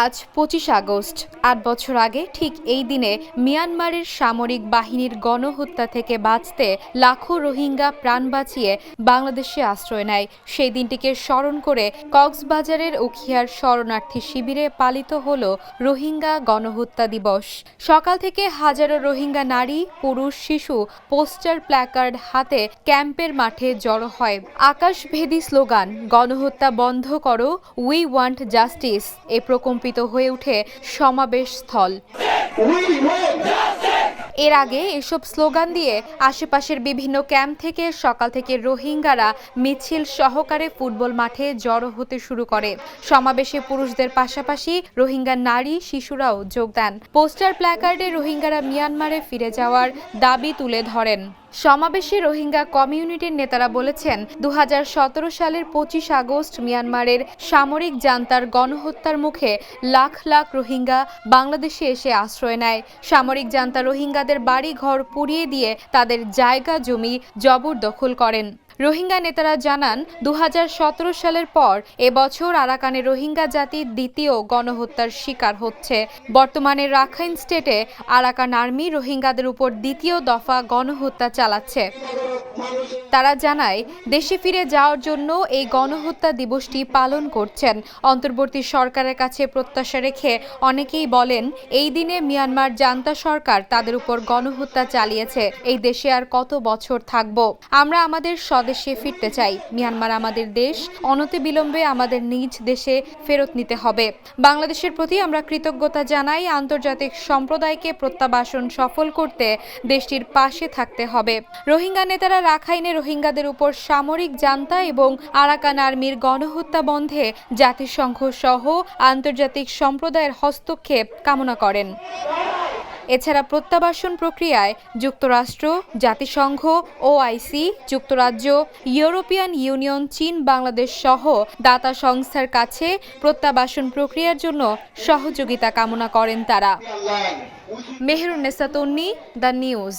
আজ ২৫ আগস্ট ৮ বছর আগে ঠিক এই দিনে মিয়ানমারের সামরিক বাহিনীর গণহত্যা থেকে বাঁচতে লাখো রোহিঙ্গা প্রাণ বাঁচিয়ে বাংলাদেশে আশ্রয় নেয়। সেই দিনটিকে স্মরণ করে কক্সবাজারের উখিয়ার শরণার্থী শিবিরে পালিত হল রোহিঙ্গা গণহত্যা দিবস। সকাল থেকে হাজারো রোহিঙ্গা নারী, পুরুষ, শিশু পোস্টার, প্ল্যাকার্ড হাতে ক্যাম্পের মাঠে জড়ো হয়। আকাশভেদী স্লোগান গণহত্যা বন্ধ করো, উই ওয়ান্ট জাস্টিস এ প্রকম্পিত হয়ে ওঠে সমাবেশ স্থল। এর আগে এসব স্লোগান দিয়ে আশেপাশের বিভিন্ন ক্যাম্প থেকে সকাল থেকে রোহিঙ্গারা মিছিল সহকারে ফুটবল মাঠে জড়ো হতে শুরু করে। সমাবেশে পুরুষদের পাশাপাশি রোহিঙ্গা নারী, শিশুরাও যোগ দেন। পোস্টার, প্ল্যাকার্ডে রোহিঙ্গারা মিয়ানমারে ফিরে যাওয়ার দাবি তুলে ধরেন। সমাবেশে রোহিঙ্গা কমিউনিটির নেতারা বলেছেন, ২০১৭ সালের ২৫ আগস্ট মিয়ানমারের সামরিক জান্তার গণহত্যার মুখে লাখ লাখ রোহিঙ্গা বাংলাদেশে এসে আশ্রয় নেয়। সামরিক জান্তা রোহিঙ্গাদের বাড়ি ঘর পুড়িয়ে দিয়ে তাদের জায়গা জমি জবরদখল করেন। রোহিঙ্গা নেতারা জানান, ২০১৭ সালের পর এবছর আরাকানে রোহিঙ্গা জাতি দ্বিতীয় গণহত্যার শিকার হচ্ছে। বর্তমানে রাখাইন স্টেটে আরাকান আর্মি রোহিঙ্গাদের উপর দ্বিতীয় দফা গণহত্যা চালাচ্ছে। তারা জানায়, দেশে ফিরে যাওয়ার জন্য এই গণহত্যা দিবসটি পালন করছেন। অন্তর্বর্তী সরকারের কাছে প্রত্যাশা রেখে অনেকেই বলেন, এই দিনে মিয়ানমার জান্তা সরকার তাদের উপর গণহত্যা চালিয়েছে। এই দেশে আর কত বছর থাকব? আমরা আমাদের স্বদেশে ফিরতে চাই। মিয়ানমার আমাদের দেশ, অনতিবিলম্বে আমাদের নিজ দেশে ফেরত নিতে হবে। বাংলাদেশের প্রতি আমরা কৃতজ্ঞতা জানাই। আন্তর্জাতিক সম্প্রদায়কে প্রত্যাবাসন সফল করতে দেশটির পাশে থাকতে হবে। রোহিঙ্গা নেতারা রাখাইনে রোহিঙ্গাদের উপর সামরিক জান্তা এবং আরাকান আর্মির গণহত্যা বন্ধে জাতিসংঘ সহ আন্তর্জাতিক সম্প্রদায়ের হস্তক্ষেপ কামনা করেন। এছাড়া প্রত্যাবাসন প্রক্রিয়ায় যুক্তরাষ্ট্র, জাতিসংঘ, ওআইসি, যুক্তরাজ্য, ইউরোপিয়ান ইউনিয়ন, চীন, বাংলাদেশ সহ দাতা সংস্থার কাছে প্রত্যাবাসন প্রক্রিয়ার জন্য সহযোগিতা কামনা করেন তারা। মেহেরুন্নেসা তন্নি, দ্য নিউজ।